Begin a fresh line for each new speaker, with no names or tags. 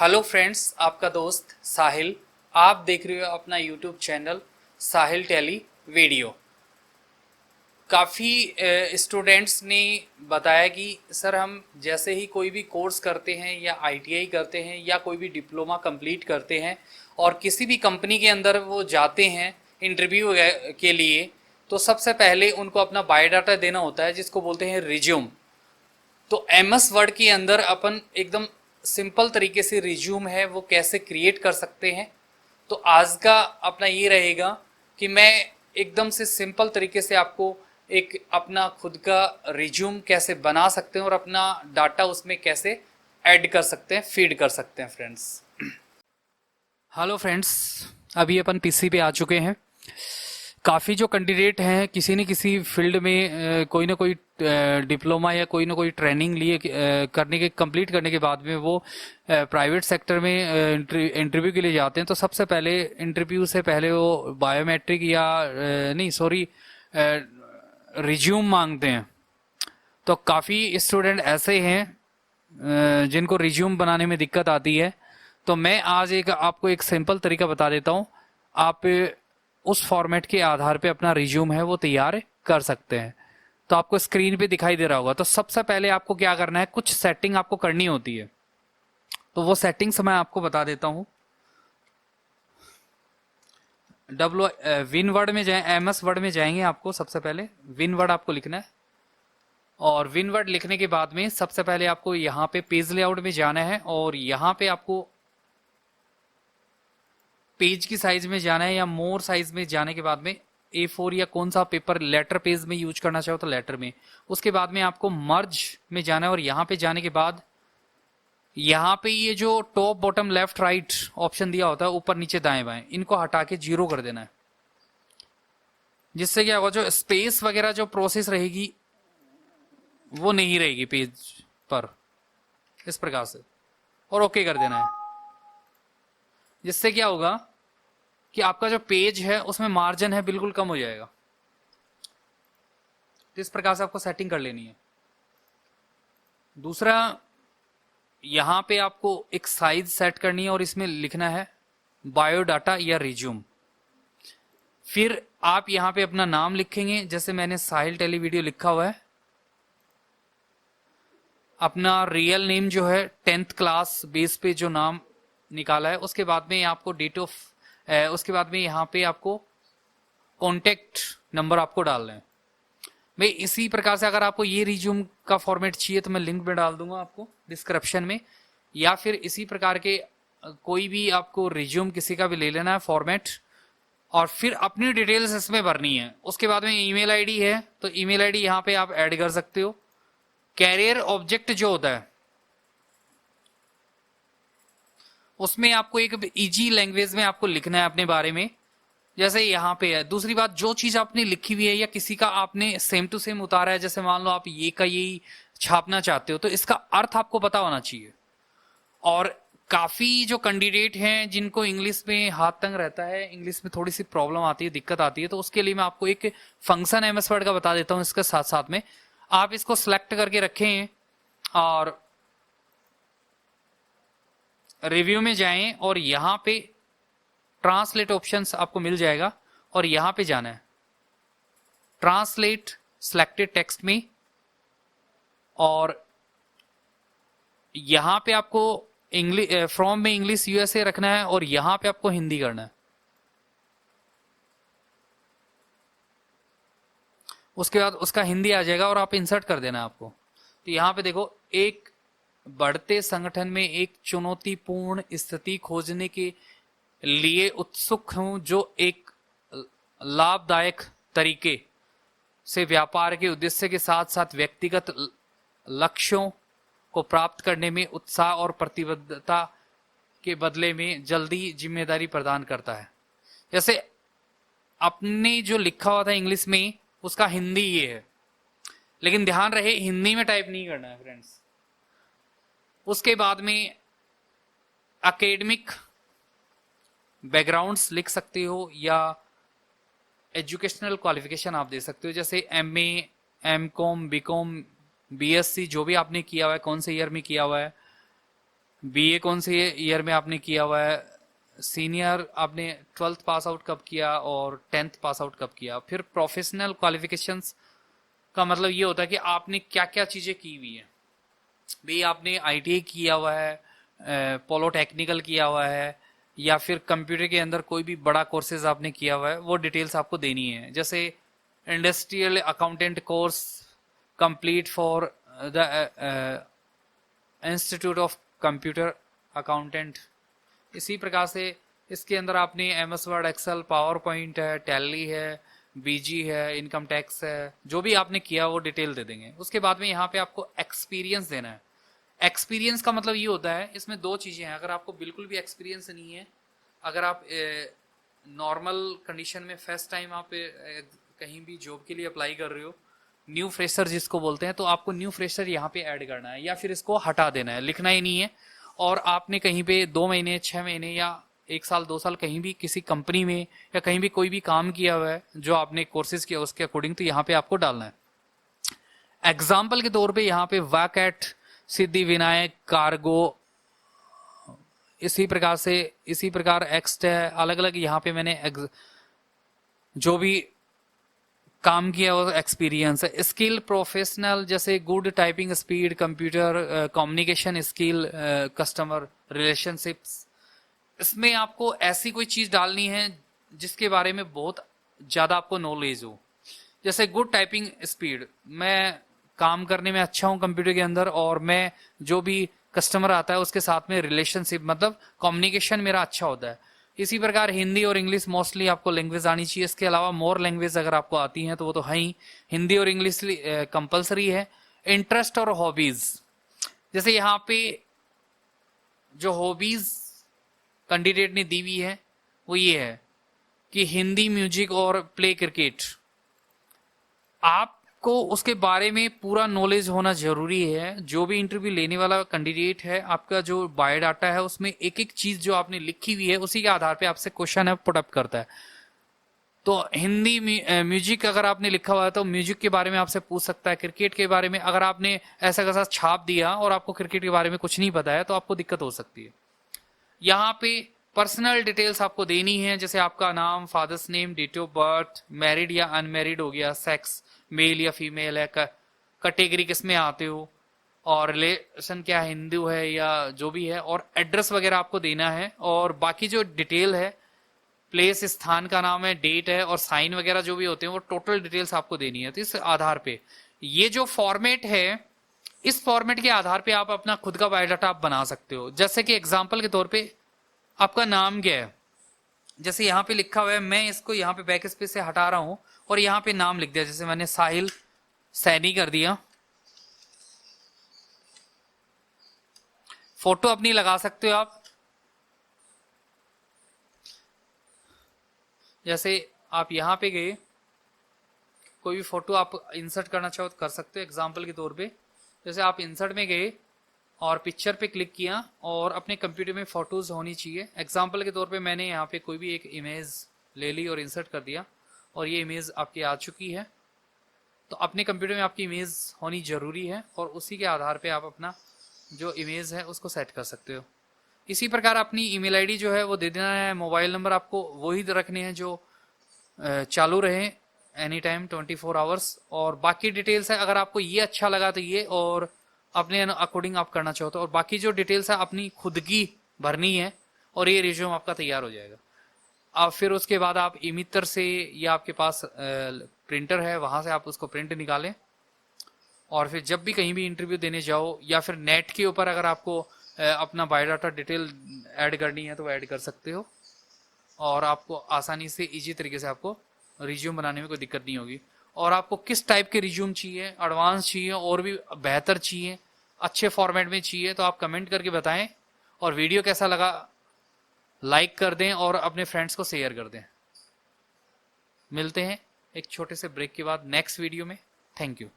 Hello friends, आपका दोस्त साहिल। आप देख रहे हो अपना यूट्यूब चैनल साहिल टेली वीडियो। काफ़ी स्टूडेंट्स ने बताया कि सर हम जैसे ही कोई भी कोर्स करते हैं या आईटीआई करते हैं या कोई भी डिप्लोमा कंप्लीट करते हैं और किसी भी कंपनी के अंदर वो जाते हैं इंटरव्यू के लिए, तो सबसे पहले उनको अपना बायोडाटा देना होता है जिसको बोलते हैं रिज्यूम। तो एमएस वर्ड के अंदर अपन एकदम सिंपल तरीके से रिज्यूम है वो कैसे क्रिएट कर सकते हैं। तो आज का अपना ये रहेगा कि मैं एकदम से सिंपल तरीके से आपको एक अपना खुद का रिज्यूम कैसे बना सकते हैं और अपना डाटा उसमें कैसे ऐड कर सकते हैं, फीड कर सकते हैं फ्रेंड्स। हेलो फ्रेंड्स, अभी अपन पीसी पे आ चुके हैं। काफ़ी जो कैंडिडेट हैं किसी न किसी फील्ड में कोई ना कोई डिप्लोमा या कोई ना कोई ट्रेनिंग लिए करने के कंप्लीट करने के बाद में वो प्राइवेट सेक्टर में इंटरव्यू के लिए जाते हैं। तो सबसे पहले इंटरव्यू से पहले वो बायोमेट्रिक या नहीं सॉरी रिज्यूम मांगते हैं। तो काफ़ी स्टूडेंट ऐसे हैं जिनको रिज्यूम बनाने में दिक्कत आती है। तो मैं आज आपको एक सिंपल तरीका बता देता हूँ। आप उस फॉर्मेट के आधार पे अपना रिज्यूम है वो तैयार कर सकते हैं। तो आपको स्क्रीन पे दिखाई दे रहा होगा। तो सबसे पहले आपको क्या करना है, कुछ सेटिंग आपको करनी होती है। तो वो सेटिंग्स मैं आपको बता देता हूँ। विन वर्ड में जाए, एमएस वर्ड में जाएंगे। आपको सबसे पहले विन वर्ड आपको लिखना है और विन वर्ड लिखने के बाद में सबसे पहले आपको यहाँ पे पेज लेआउट में जाना है और यहाँ पे आपको पेज की साइज में जाना है या मोर साइज में जाने के बाद में A4 या कौन सा पेपर लेटर पेज में यूज करना चाहो तो लेटर में। उसके बाद में आपको मर्ज में जाना है और यहाँ पे जाने के बाद यहाँ पे ये जो top bottom left right option दिया होता है ऊपर नीचे दाएं बाएं, इनको हटा के 0 कर देना है। जिससे क्या होगा, जो स्पेस वगैरह जो प्रोसेस रहेगी वो नहीं रहेगी पेज पर, इस प्रकार से। और ओके कर देना है। जिससे क्या होगा कि आपका जो पेज है उसमें मार्जिन है बिल्कुल कम हो जाएगा। तो इस प्रकार से आपको सेटिंग कर लेनी है। दूसरा, यहां पे आपको एक साइज सेट करनी है और इसमें लिखना है बायोडाटा या रिज्यूम। फिर आप यहां पे अपना नाम लिखेंगे, जैसे मैंने साहिल टेली वीडियो लिखा हुआ है। अपना रियल नेम जो है 10th क्लास बेस पे जो नाम निकाला है, उसके बाद में आपको डेट ऑफ उसके बाद में यहाँ पे आपको कॉन्टेक्ट नंबर आपको डालना है। भाई इसी प्रकार से अगर आपको ये रिज्यूम का फॉर्मेट चाहिए तो मैं लिंक में डाल दूंगा आपको डिस्क्रिप्शन में, या फिर इसी प्रकार के कोई भी आपको रिज्यूम किसी का भी ले लेना है फॉर्मेट और फिर अपनी डिटेल्स इसमें भरनी है। उसके बाद में ईमेल आईडी है तो ईमेल आईडी यहाँ पे आप ऐड कर सकते हो। कैरियर ऑब्जेक्ट जो होता है उसमें आपको एक इजी लैंग्वेज में आपको लिखना है अपने बारे में, जैसे यहाँ पे है। दूसरी बात, जो चीज आपने लिखी हुई है या किसी का आपने सेम टू सेम उतारा है, जैसे मान लो आप ये का यही छापना चाहते हो तो इसका अर्थ आपको पता होना चाहिए। और काफी जो कैंडिडेट हैं जिनको इंग्लिश में हाथ तंग रहता है, इंग्लिश में थोड़ी सी प्रॉब्लम आती है, दिक्कत आती है, तो उसके लिए मैं आपको एक फंक्शन एमएस वर्ड का बता देता हूँ। इसके साथ साथ में आप इसको सिलेक्ट करके रखें और रिव्यू में जाएं और यहां पे ट्रांसलेट ऑप्शंस आपको मिल जाएगा और यहां पे जाना है ट्रांसलेट सिलेक्टेड टेक्स्ट में, और यहां पे आपको इंग्लिश फ्रॉम में इंग्लिश यूएसए रखना है और यहां पे आपको हिंदी करना है। उसके बाद उसका हिंदी आ जाएगा और आप इंसर्ट कर देना है आपको। तो यहां पे देखो, एक बढ़ते संगठन में एक चुनौतीपूर्ण स्थिति खोजने के लिए उत्सुक हूं जो एक लाभदायक तरीके से व्यापार के उद्देश्य के साथ साथ व्यक्तिगत लक्ष्यों को प्राप्त करने में उत्साह और प्रतिबद्धता के बदले में जल्दी जिम्मेदारी प्रदान करता है। जैसे अपने जो लिखा हुआ था इंग्लिश में उसका हिंदी ये है, लेकिन ध्यान रहे हिंदी में टाइप नहीं करना है फ्रेंड्स। उसके बाद में एकेडमिक बैकग्राउंड्स लिख सकते हो या एजुकेशनल क्वालिफिकेशन आप दे सकते हो, जैसे एमए, एमकॉम, बीकॉम, बीएससी जो भी आपने किया हुआ है, कौन से ईयर में किया हुआ है, बीए कौन से ईयर में आपने किया हुआ है, सीनियर आपने 12th पास आउट कब किया और 10th पास आउट कब किया। फिर प्रोफेशनल क्वालिफिकेशंस का मतलब ये होता है कि आपने क्या क्या चीज़ें की हुई है। भाई आपने आईटीआई किया हुआ है, पॉलोटेक्निकल किया हुआ है, या फिर कंप्यूटर के अंदर कोई भी बड़ा कोर्सेज आपने किया हुआ है, वो डिटेल्स आपको देनी है। जैसे industrial accountant course complete for the institute of computer accountant. इसी प्रकार से इसके अंदर आपने MS Word, Excel, power point है, टैली है, बीजी है, इनकम टैक्स है, जो भी आपने किया वो डिटेल दे देंगे। उसके बाद में यहाँ पे आपको एक्सपीरियंस देना है। एक्सपीरियंस का मतलब ये होता है, इसमें दो चीज़ें हैं। अगर आपको बिल्कुल भी एक्सपीरियंस नहीं है, अगर आप नॉर्मल कंडीशन में फर्स्ट टाइम आप कहीं भी जॉब के लिए अप्लाई कर रहे हो, न्यू फ्रेशर जिसको बोलते हैं, तो आपको न्यू फ्रेशर यहाँ पे ऐड करना है या फिर इसको हटा देना है, लिखना ही नहीं है। और आपने कहीं पे 2 महीने, 6 महीने या 1 साल, 2 साल कहीं भी किसी कंपनी में या कहीं भी कोई भी काम किया हुआ है जो आपने कोर्सेज किया उसके अकॉर्डिंग, तो यहाँ पे आपको डालना है। एग्जाम्पल के तौर पे यहाँ पे वैकेट, सिद्धि विनायक, कार्गो, इसी प्रकार एक्स्ट है, अलग अलग यहाँ पे मैंने जो भी काम किया वो एक्सपीरियंस है। स्किल प्रोफेशनल जैसे good typing speed, computer communication skill, customer relationships. इसमें आपको ऐसी कोई चीज डालनी है जिसके बारे में बहुत ज्यादा आपको नॉलेज हो। जैसे गुड टाइपिंग स्पीड, मैं काम करने में अच्छा हूँ कंप्यूटर के अंदर, और मैं जो भी कस्टमर आता है उसके साथ में रिलेशनशिप मतलब कम्युनिकेशन मेरा अच्छा होता है। इसी प्रकार हिंदी और इंग्लिश मोस्टली आपको लैंग्वेज आनी चाहिए। इसके अलावा मोर लैंग्वेज अगर आपको आती हैं तो वो तो है ही, हिंदी और इंग्लिश कंपलसरी है। इंटरेस्ट और हॉबीज, जैसे यहाँ पे जो हॉबीज कैंडिडेट ने दी हुई है वो ये है कि हिंदी, म्यूजिक और प्ले क्रिकेट। आपको उसके बारे में पूरा नॉलेज होना जरूरी है। जो भी इंटरव्यू लेने वाला कैंडिडेट है, आपका जो बायोडाटा है उसमें एक एक चीज जो आपने लिखी हुई है उसी के आधार पे आपसे क्वेश्चन है पुटअप करता है। तो हिंदी म्यूजिक अगर आपने लिखा हुआ है तो म्यूजिक के बारे में आपसे पूछ सकता है। क्रिकेट के बारे में अगर आपने ऐसा कैसा छाप दिया और आपको क्रिकेट के बारे में कुछ नहीं पता है तो आपको दिक्कत हो सकती है। यहाँ पे पर्सनल डिटेल्स आपको देनी है, जैसे आपका नाम, father's name, date of birth, married या अनमैरिड हो गया, सेक्स मेल या फीमेल है, कैटेगरी किस में आते हो, और रिलेशन क्या हिंदू है या जो भी है, और एड्रेस वगैरह आपको देना है। और बाकी जो डिटेल है, प्लेस स्थान का नाम है, डेट है, और साइन वगैरह जो भी होते हैं वो टोटल डिटेल्स आपको देनी है। तो इस आधार पे ये जो फॉर्मेट है, इस फॉर्मेट के आधार पे आप अपना खुद का बायोडाटा आप बना सकते हो। जैसे कि एग्जांपल के तौर पे आपका नाम क्या है, जैसे यहाँ पे लिखा हुआ है, मैं इसको यहाँ पे बैक स्पेस से हटा रहा हूं और यहाँ पे नाम लिख दिया, जैसे मैंने साहिल सैनी कर दिया। फोटो अपनी लगा सकते हो आप, जैसे आप यहाँ पे गए, कोई भी फोटो आप इंसर्ट करना चाहो तो कर सकते हो। एग्जाम्पल के तौर पे जैसे आप इंसर्ट में गए और पिक्चर पे क्लिक किया और अपने कंप्यूटर में फोटोज होनी चाहिए। एग्जाम्पल के तौर पे मैंने यहाँ पे कोई भी एक इमेज ले ली और इंसर्ट कर दिया और ये इमेज आपकी आ चुकी है। तो अपने कंप्यूटर में आपकी इमेज होनी जरूरी है और उसी के आधार पे आप अपना जो इमेज है उसको सेट कर सकते हो। इसी प्रकार अपनी ईमेल आईडी जो है वो दे देना है। मोबाइल नंबर आपको वही रखने हैं जो चालू रहे एनी टाइम 24 आवर्स। और बाकी डिटेल्स है, अगर आपको ये अच्छा लगा तो ये, और अपने अकॉर्डिंग आप करना चाहो तो, और बाकी जो डिटेल्स है अपनी खुद की भरनी है और ये रिज्यूम आपका तैयार हो जाएगा। अब फिर उसके बाद आप इमितर से या आपके पास प्रिंटर है वहां से आप उसको प्रिंट निकालें और फिर जब भी कहीं भी इंटरव्यू देने जाओ या फिर नेट के ऊपर अगर आपको अपना बायोडाटा डिटेल ऐड करनी है तो ऐड कर सकते हो और आपको आसानी से इजी तरीके से आपको रिज्यूम बनाने में कोई दिक्कत नहीं होगी। और आपको किस टाइप के रिज्यूम चाहिए, एडवांस चाहिए और भी बेहतर चाहिए, अच्छे फॉर्मेट में चाहिए, तो आप कमेंट करके बताएं। और वीडियो कैसा लगा लाइक कर दें और अपने फ्रेंड्स को शेयर कर दें। मिलते हैं एक छोटे से ब्रेक के बाद नेक्स्ट वीडियो में। Thank you.